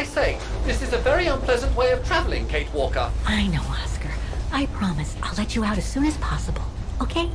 I say, this is a very unpleasant way of traveling, Kate Walker. I know, Oscar. I promise I'll let you out as soon as possible, okay?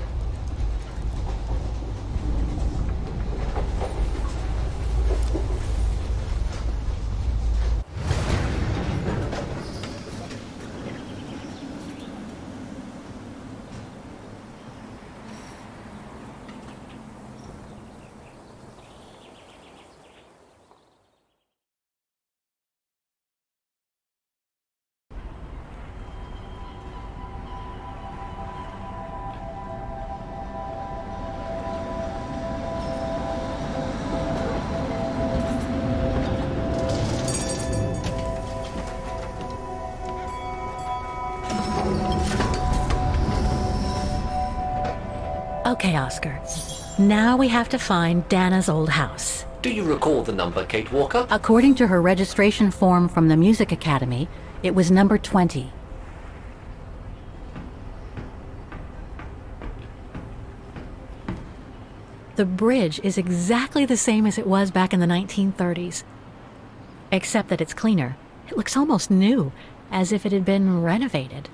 Okay, Oscar. Now we have to find Dana's old house. Do you recall the number, Kate Walker? According to her registration form from the Music Academy, it was number 20. The bridge is exactly the same as it was back in the 1930s. Except that it's cleaner. It looks almost new, as if it had been renovated.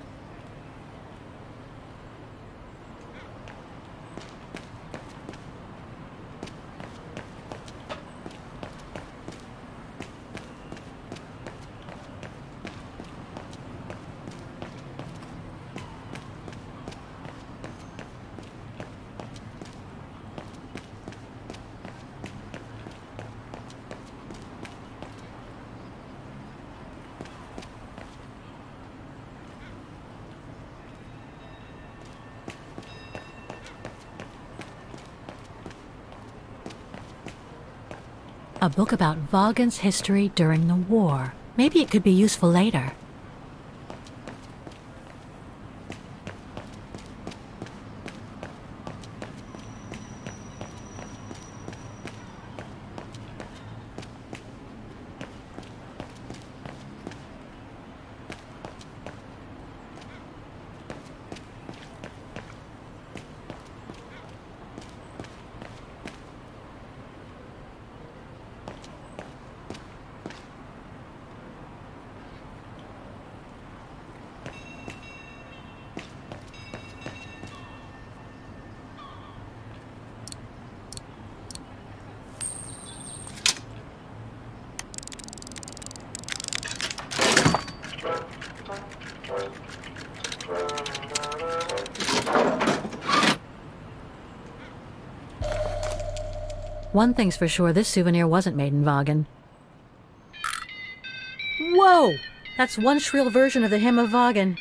A book about Vagen's history during the war. Maybe it could be useful later. One thing's for sure, this souvenir wasn't made in Vagen. Whoa! That's one shrill version of the Hymn of Vagen.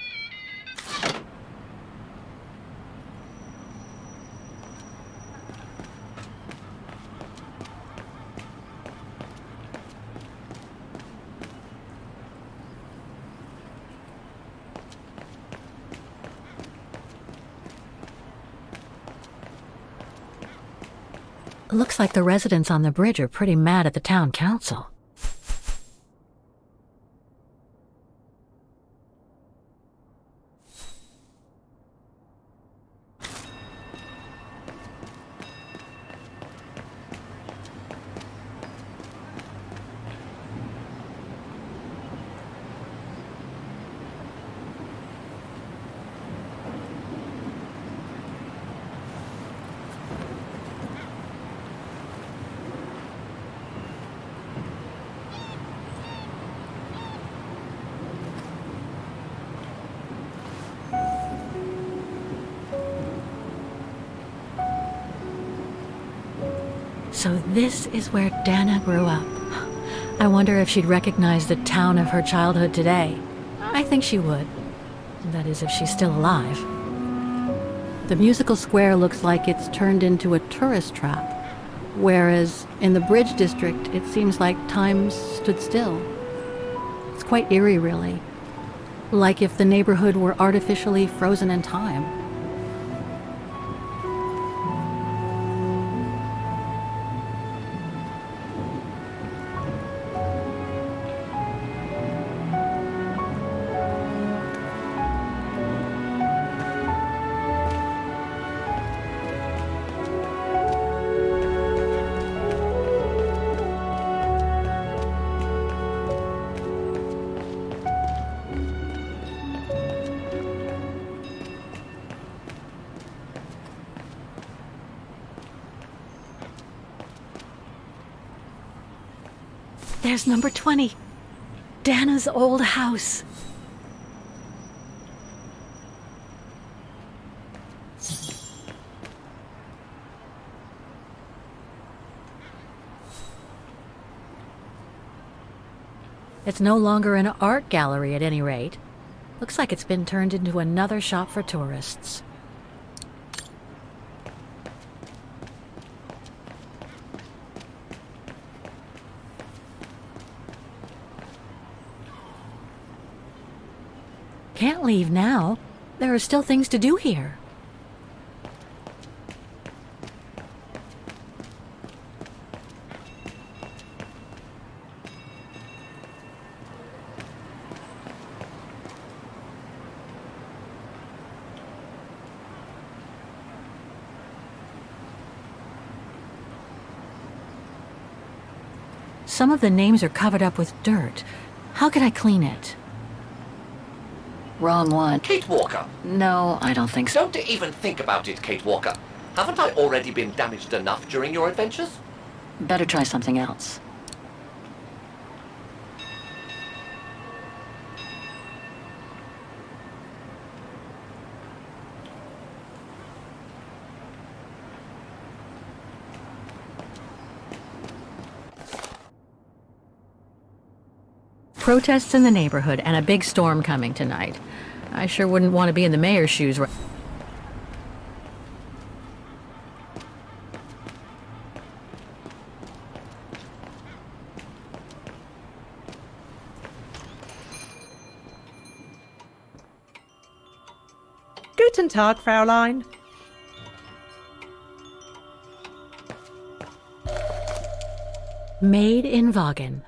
Looks like the residents on the bridge are pretty mad at the town council. So this is where Dana grew up. I wonder if she'd recognize the town of her childhood today. I think she would. That is, if she's still alive. The musical square looks like it's turned into a tourist trap, whereas in the Bridge District, it seems like time stood still. It's quite eerie, really. Like if the neighborhood were artificially frozen in time. There's number 20. Dana's old house. It's no longer an art gallery at any rate. Looks like it's been turned into another shop for tourists. Can't leave now. There are still things to do here. Some of the names are covered up with dirt. How could I clean it? Wrong one. Kate Walker. No, I don't think so. Don't even think about it, Kate Walker. Haven't I already been damaged enough during your adventures? Better try something else. Protests in the neighborhood and a big storm coming tonight. I sure wouldn't want to be in the mayor's shoes. Guten Tag, Fräulein. Made in Vagen.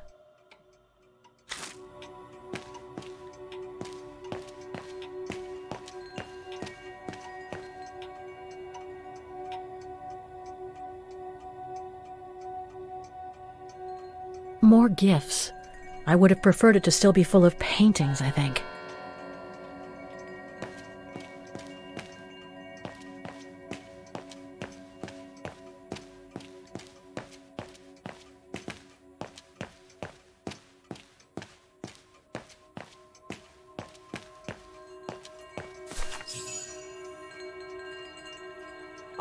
More gifts. I would have preferred it to still be full of paintings, I think.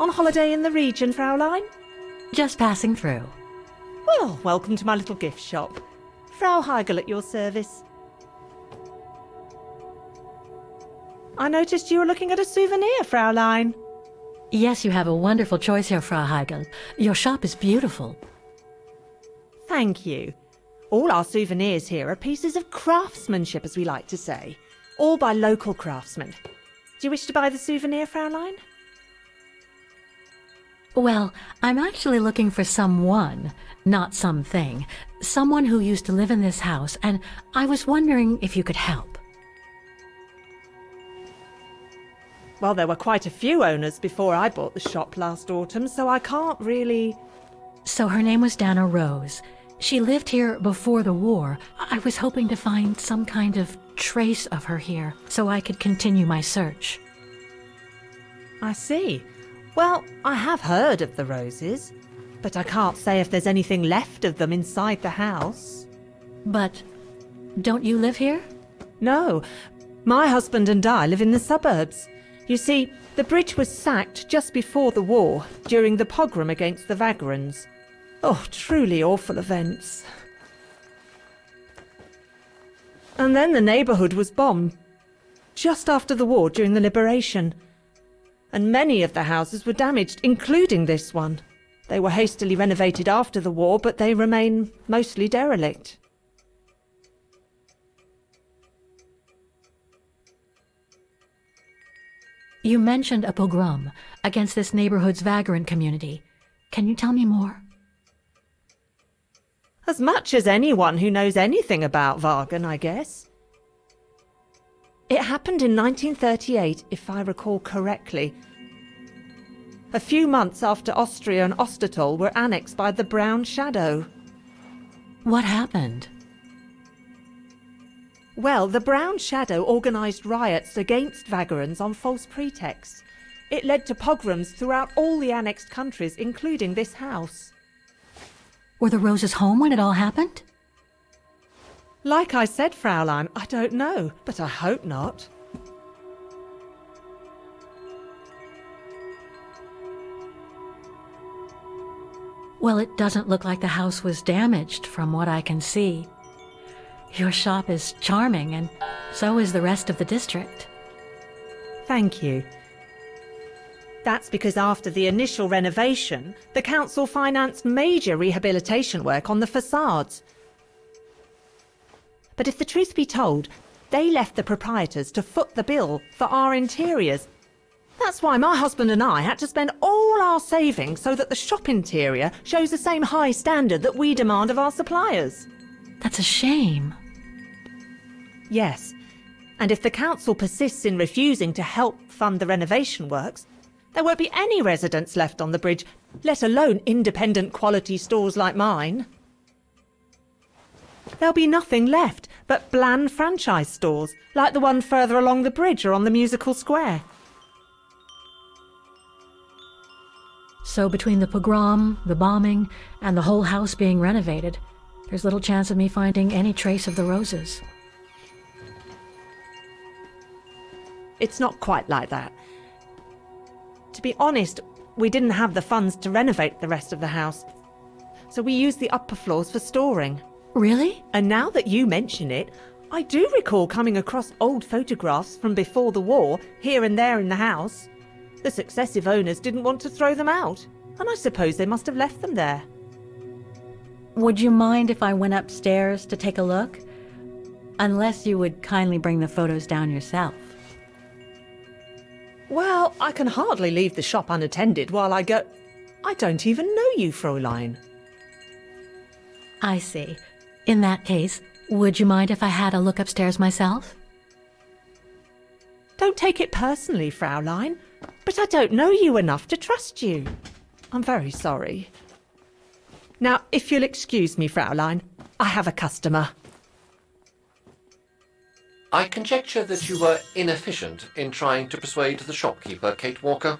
On holiday in the region, Fräulein? Just passing through. Well, welcome to my little gift shop. Frau Heigl at your service. I noticed you were looking at a souvenir, Fräulein. Yes, you have a wonderful choice here, Frau Heigl. Your shop is beautiful. Thank you. All our souvenirs here are pieces of craftsmanship, as we like to say. All by local craftsmen. Do you wish to buy the souvenir, Fräulein? Well, I'm actually looking for someone, not something. Someone who used to live in this house, and I was wondering if you could help. Well, there were quite a few owners before I bought the shop last autumn, so I can't really... So her name was Dana Rose. She lived here before the war. I was hoping to find some kind of trace of her here, so I could continue my search. I see. Well, I have heard of the Roses, but I can't say if there's anything left of them inside the house. But don't you live here? No, my husband and I live in the suburbs. You see, the bridge was sacked just before the war, during the pogrom against the Vagrants. Oh, truly awful events. And then the neighbourhood was bombed, just after the war during the liberation. And many of the houses were damaged, including this one. They were hastily renovated after the war, but they remain mostly derelict. You mentioned a pogrom against this neighborhood's vagrant community. Can you tell me more? As much as anyone who knows anything about Vagen, I guess. It happened in 1938, if I recall correctly. A few months after Austria and Ostertal were annexed by the Brown Shadow. What happened? Well, the Brown Shadow organised riots against Vagrants on false pretexts. It led to pogroms throughout all the annexed countries, including this house. Were the Roses home when it all happened? Like I said, Fraulein, I don't know, but I hope not. Well, it doesn't look like the house was damaged from what I can see. Your shop is charming, and so is the rest of the district. Thank you. That's because after the initial renovation, the council financed major rehabilitation work on the facades. But if the truth be told, they left the proprietors to foot the bill for our interiors. That's why my husband and I had to spend all our savings so that the shop interior shows the same high standard that we demand of our suppliers. That's a shame. Yes, and if the council persists in refusing to help fund the renovation works, there won't be any residents left on the bridge, let alone independent quality stores like mine. There'll be nothing left but bland franchise stores, like the one further along the bridge or on the musical square. So between the pogrom, the bombing, and the whole house being renovated, there's little chance of me finding any trace of the roses. It's not quite like that. To be honest, we didn't have the funds to renovate the rest of the house, so we used the upper floors for storing. Really? And now that you mention it, I do recall coming across old photographs from before the war, here and there in the house. The successive owners didn't want to throw them out, and I suppose they must have left them there. Would you mind if I went upstairs to take a look? Unless you would kindly bring the photos down yourself. Well, I can hardly leave the shop unattended while I go... I don't even know you, Fräulein. I see. In that case, would you mind if I had a look upstairs myself? Don't take it personally, Fräulein, but I don't know you enough to trust you. I'm very sorry. Now, if you'll excuse me, Fräulein, I have a customer. I conjecture that you were inefficient in trying to persuade the shopkeeper, Kate Walker.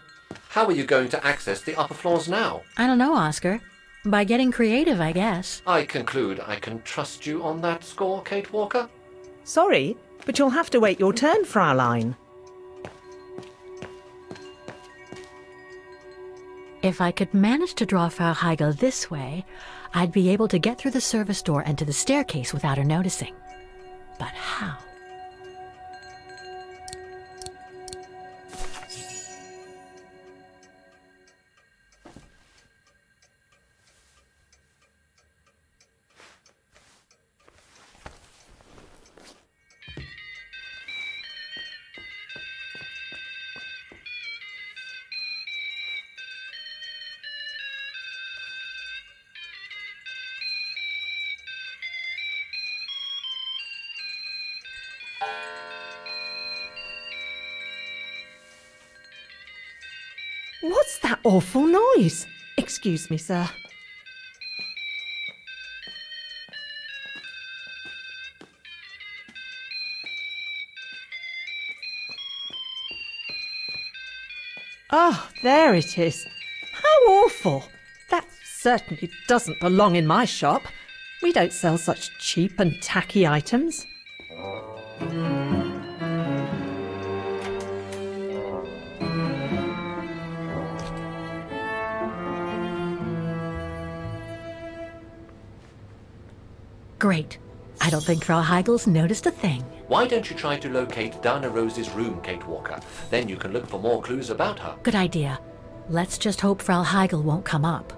How are you going to access the upper floors now? I don't know, Oscar. By getting creative, I guess. I conclude I can trust you on that score, Kate Walker? Sorry, but you'll have to wait your turn, Fräulein. If I could manage to draw Frau Heigl this way, I'd be able to get through the service door and to the staircase without her noticing. But how? What's that awful noise? Excuse me, sir. Oh, there it is. How awful. That certainly doesn't belong in my shop. We don't sell such cheap and tacky items. Great. I don't think Frau Heigl's noticed a thing. Why don't you try to locate Dana Rose's room, Kate Walker? Then you can look for more clues about her. Good idea. Let's just hope Frau Heigl won't come up.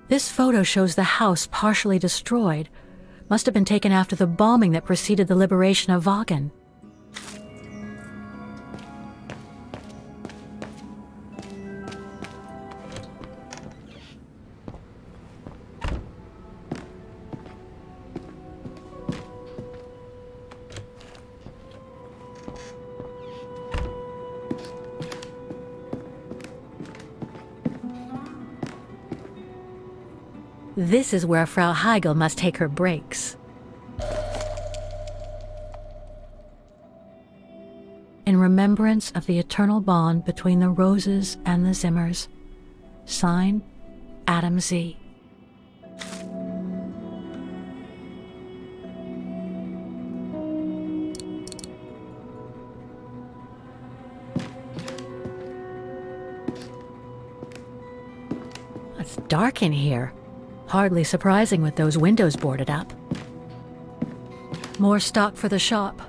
This photo shows the house partially destroyed. Must have been taken after the bombing that preceded the liberation of Vagen. This is where Frau Heigl must take her breaks. In remembrance of the eternal bond between the Roses and the Zimmers. Signed, Adam Z. It's dark in here. Hardly surprising with those windows boarded up. More stock for the shop.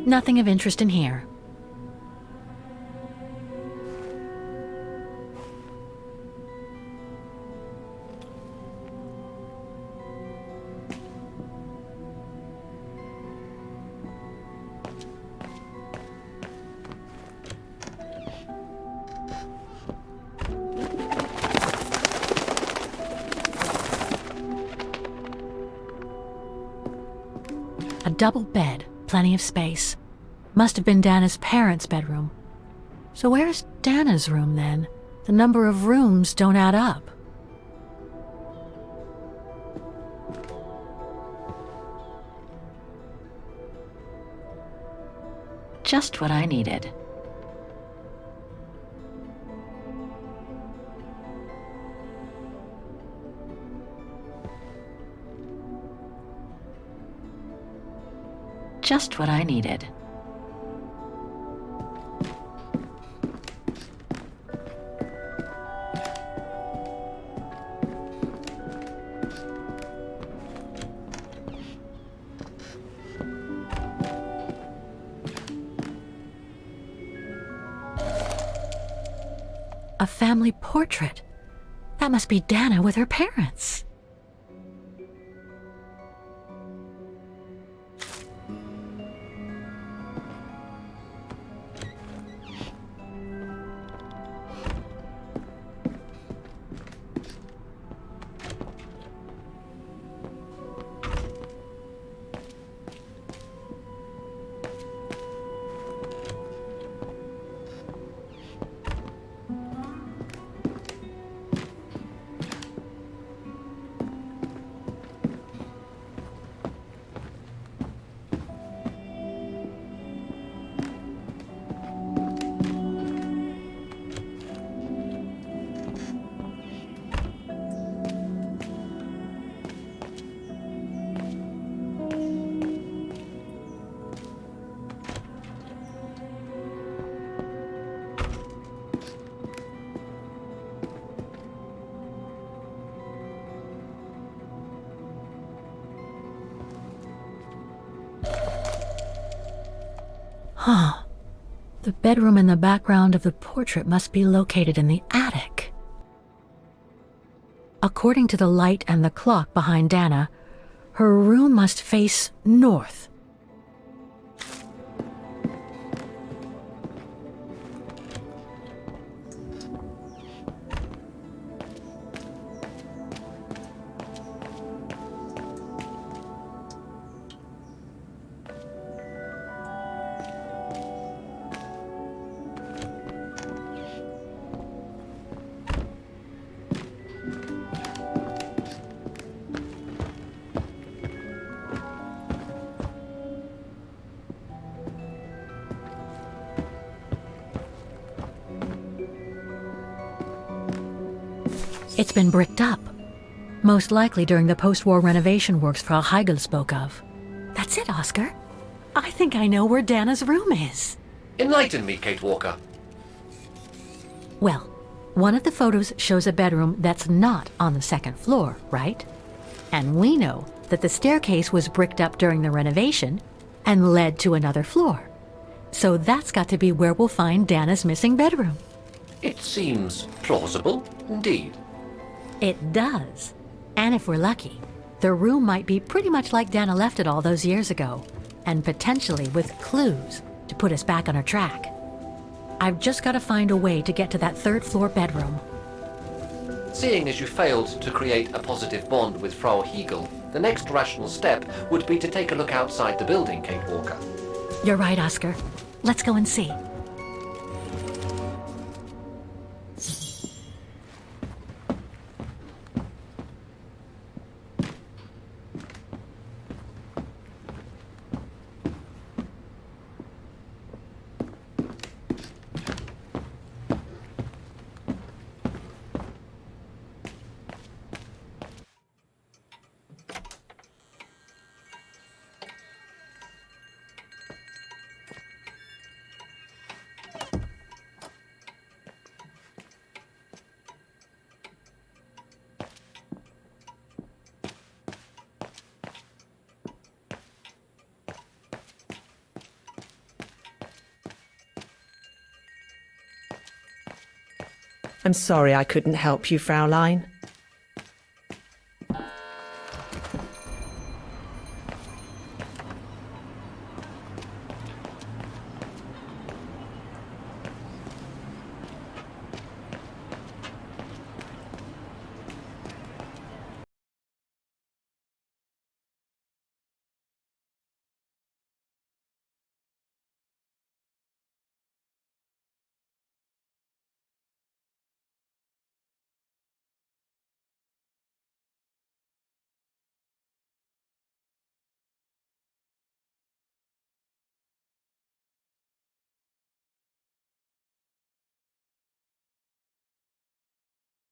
Nothing of interest in here. A double bed, plenty of space. Must have been Dana's parents' bedroom. So where's Dana's room then? The number of rooms don't add up. Just what I needed. Just what I needed. A family portrait. That must be Dana with her parents. Huh. The bedroom in the background of the portrait must be located in the attic. According to the light and the clock behind Dana, her room must face north. It's been bricked up, most likely during the post-war renovation works Frau Heigl spoke of. That's it, Oscar. I think I know where Dana's room is. Enlighten me, Kate Walker. Well, one of the photos shows a bedroom that's not on the second floor, right? And we know that the staircase was bricked up during the renovation and led to another floor. So that's got to be where we'll find Dana's missing bedroom. It seems plausible, indeed. It does. And if we're lucky, the room might be pretty much like Dana left it all those years ago, and potentially with clues to put us back on our track. I've just got to find a way to get to that third floor bedroom. Seeing as you failed to create a positive bond with Frau Hegel, the next rational step would be to take a look outside the building, Kate Walker. You're right, Oscar. Let's go and see. I'm sorry I couldn't help you, Fraulein.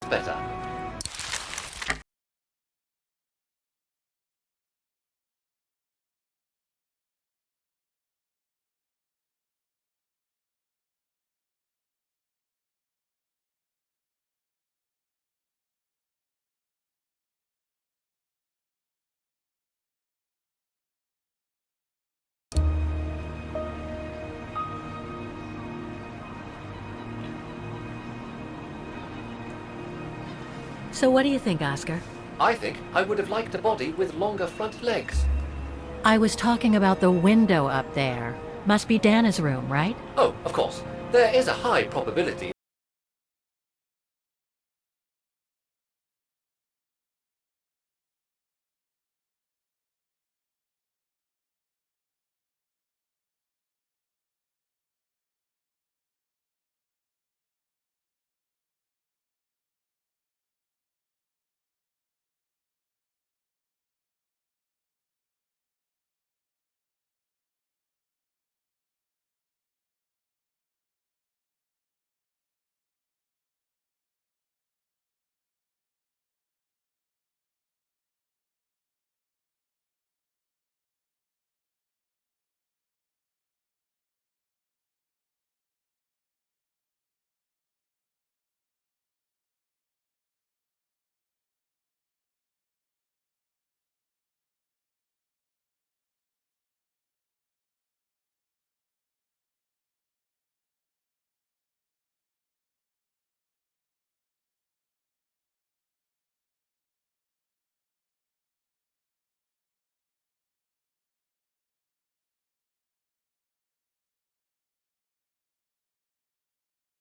Better. So what do you think, Oscar? I think I would have liked a body with longer front legs. I was talking about the window up there. Must be Dana's room, right? Oh, of course. There is a high probability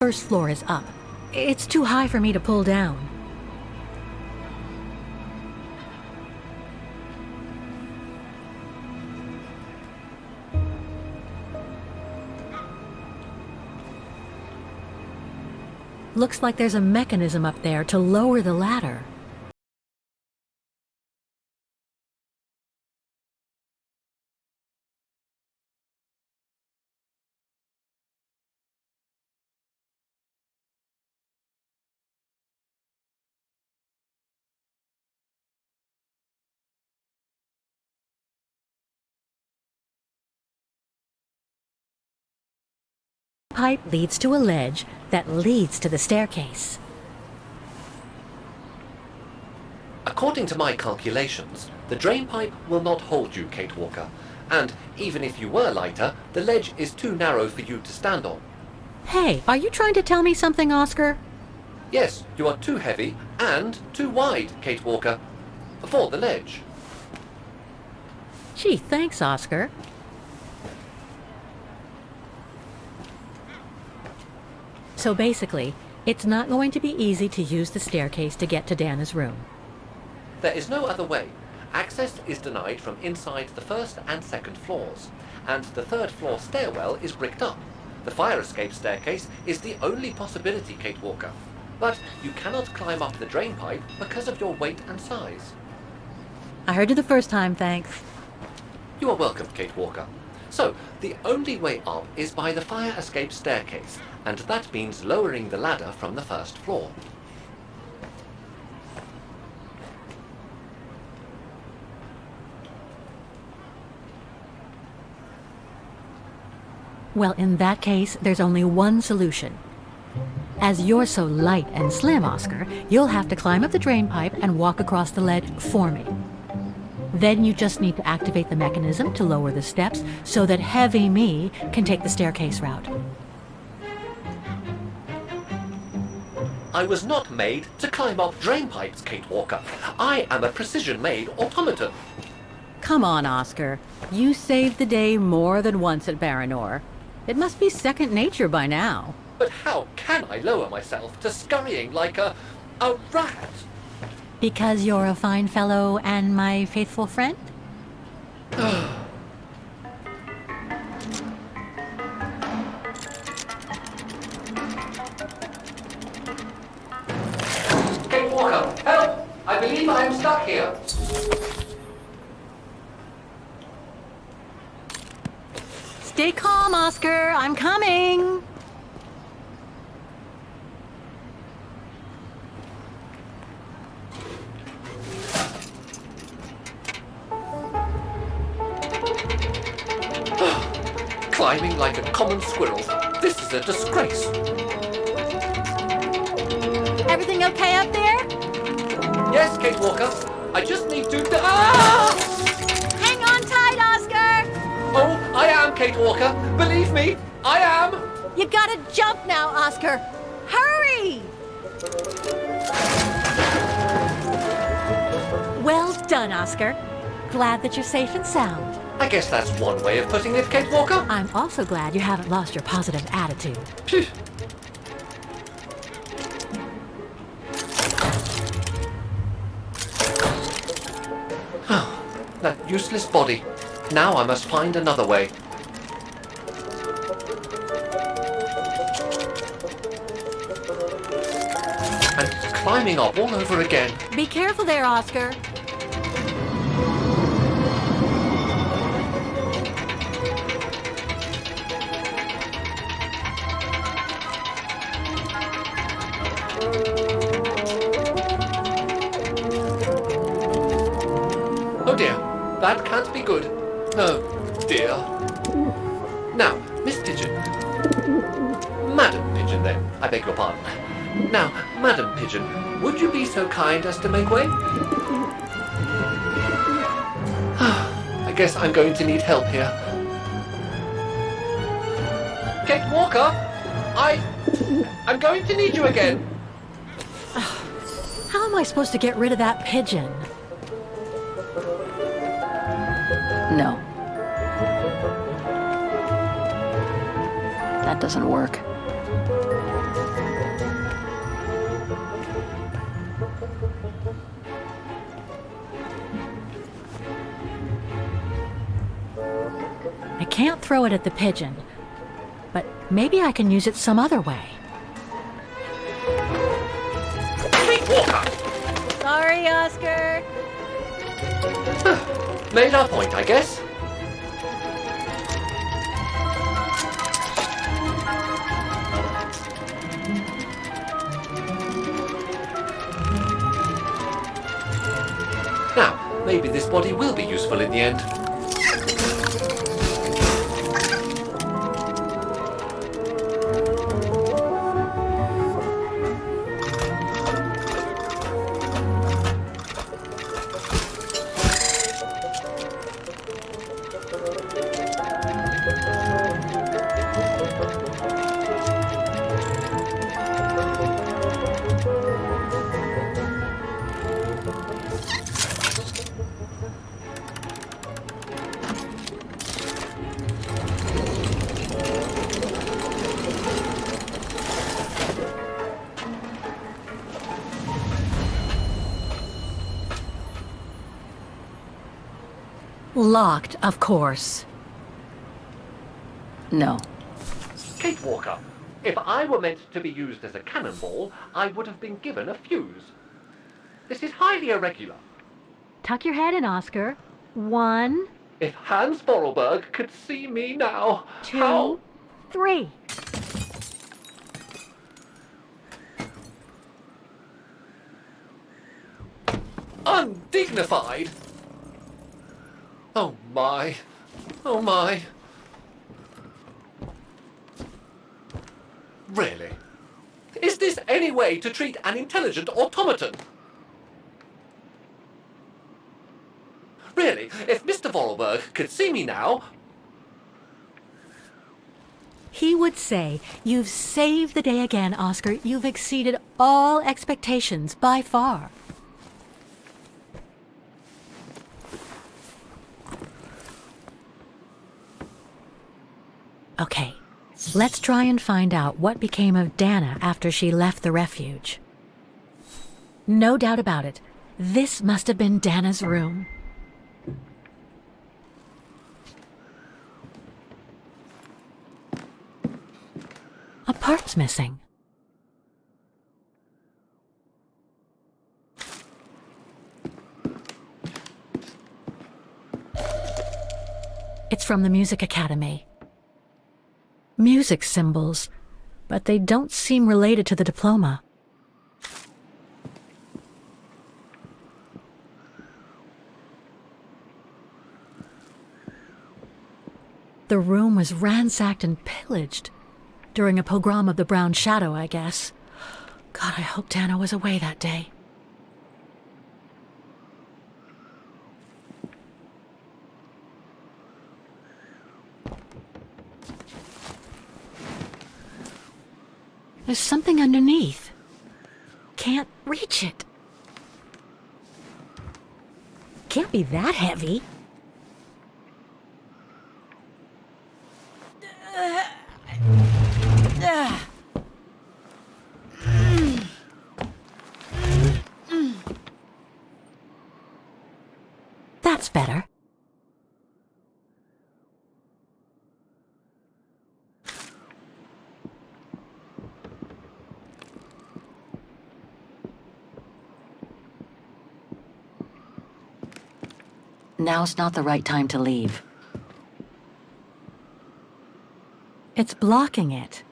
First floor is up. It's too high for me to pull down. Looks like there's a mechanism up there to lower the ladder. Pipe leads to a ledge that leads to the staircase. According to my calculations, the drain pipe will not hold you, Kate Walker. And even if you were lighter, the ledge is too narrow for you to stand on. Hey, are you trying to tell me something, Oscar? Yes, you are too heavy and too wide, Kate Walker, for the ledge. Gee, thanks, Oscar. So basically, it's not going to be easy to use the staircase to get to Dana's room. There is no other way. Access is denied from inside the first and second floors, and the third floor stairwell is bricked up. The fire escape staircase is the only possibility, Kate Walker. But you cannot climb up the drain pipe because of your weight and size. I heard you the first time, thanks. You are welcome, Kate Walker. So, the only way up is by the fire escape staircase, and that means lowering the ladder from the first floor. Well, in that case, there's only one solution. As you're so light and slim, Oscar, you'll have to climb up the drain pipe and walk across the ledge for me. Then you just need to activate the mechanism to lower the steps so that heavy me can take the staircase route. I was not made to climb up drain pipes, Kate Walker. I am a precision-made automaton. Come on, Oscar. You saved the day more than once at Baranor. It must be second nature by now. But how can I lower myself to scurrying like a rat? Because you're a fine fellow and my faithful friend? Kate Walker, help! I believe I am stuck here. Stay calm, Oscar. I'm coming. Climbing like a common squirrel. This is a disgrace. Everything okay up there? Yes, Kate Walker. I just need to... Ah! Hang on tight, Oscar. Oh, I am, Kate Walker. Believe me, I am. You gotta jump now, Oscar. Hurry! Well done, Oscar. Glad that you're safe and sound. I guess that's one way of putting it, Kate Walker. I'm also glad you haven't lost your positive attitude. Phew. That useless body. Now I must find another way. And climbing up all over again. Be careful there, Oscar. Oh dear, that can't be good. Oh dear. Now, Miss Pigeon. Madam Pigeon then, I beg your pardon. Now, Madam Pigeon, would you be so kind as to make way? I guess I'm going to need help here. Kate Walker, I'm going to need you again. How am I supposed to get rid of that pigeon? No. That doesn't work. I can't throw it at the pigeon, but maybe I can use it some other way. Kate Walker! Sorry, Oscar. Made our point, I guess. Now, maybe this body will be useful in the end. Locked, of course. No. Kate Walker, if I were meant to be used as a cannonball, I would have been given a fuse. This is highly irregular. Tuck your head in, Oscar. 1, If Hans Vorarlberg could see me now, 2, how... 3. Undignified! Oh my. Oh my. Really? Is this any way to treat an intelligent automaton? Really, if Mr. Vorarlberg could see me now... He would say, "You've saved the day again, Oscar. You've exceeded all expectations by far." Okay, let's try and find out what became of Dana after she left the refuge. No doubt about it, this must have been Dana's room. A part's missing. It's from the Music Academy. Music symbols, but they don't seem related to the diploma. The room was ransacked and pillaged during a pogrom of the Brown Shadow, I guess. God, I hope Dana was away that day. There's something underneath. Can't reach it. Can't be that heavy. That's better. Now's not the right time to leave. It's blocking it.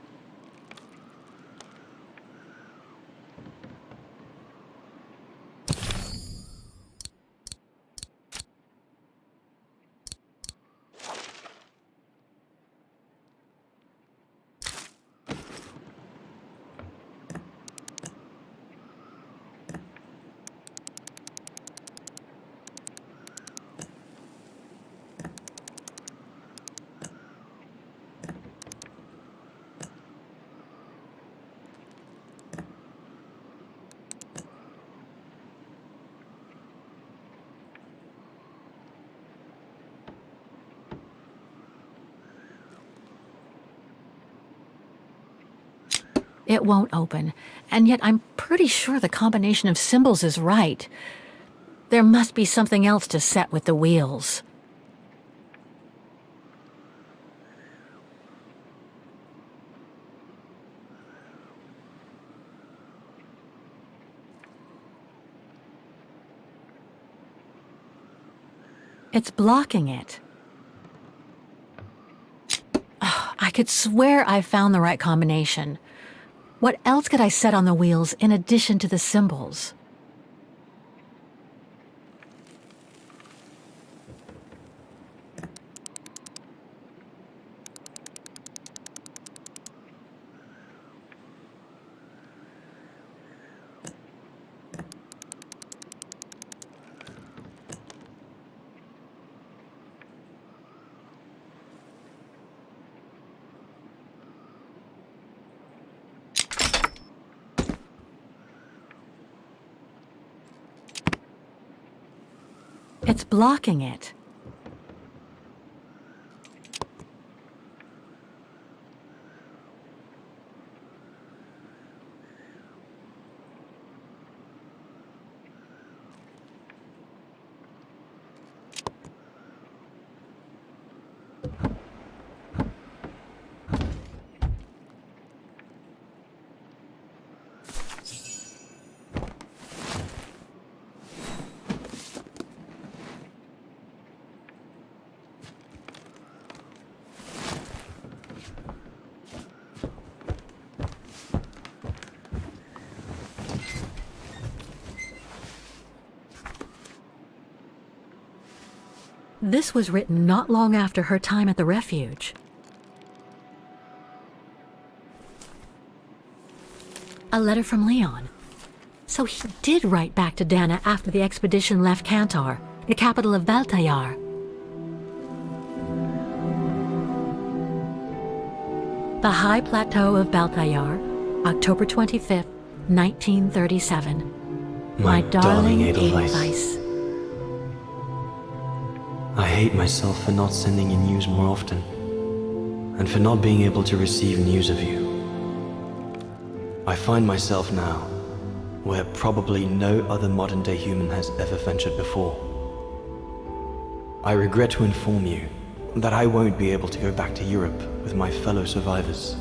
It won't open, and yet I'm pretty sure the combination of symbols is right. There must be something else to set with the wheels. It's blocking it. Oh, I could swear I found the right combination. What else could I set on the wheels in addition to the symbols? It's blocking it. This was written not long after her time at the refuge. A letter from Leon. So he did write back to Dana after the expedition left Kantar, the capital of Baltayar. The High Plateau of Baltayar, October 25th, 1937. My darling Edelweiss. I hate myself for not sending you news more often, and for not being able to receive news of you. I find myself now where probably no other modern-day human has ever ventured before. I regret to inform you that I won't be able to go back to Europe with my fellow survivors.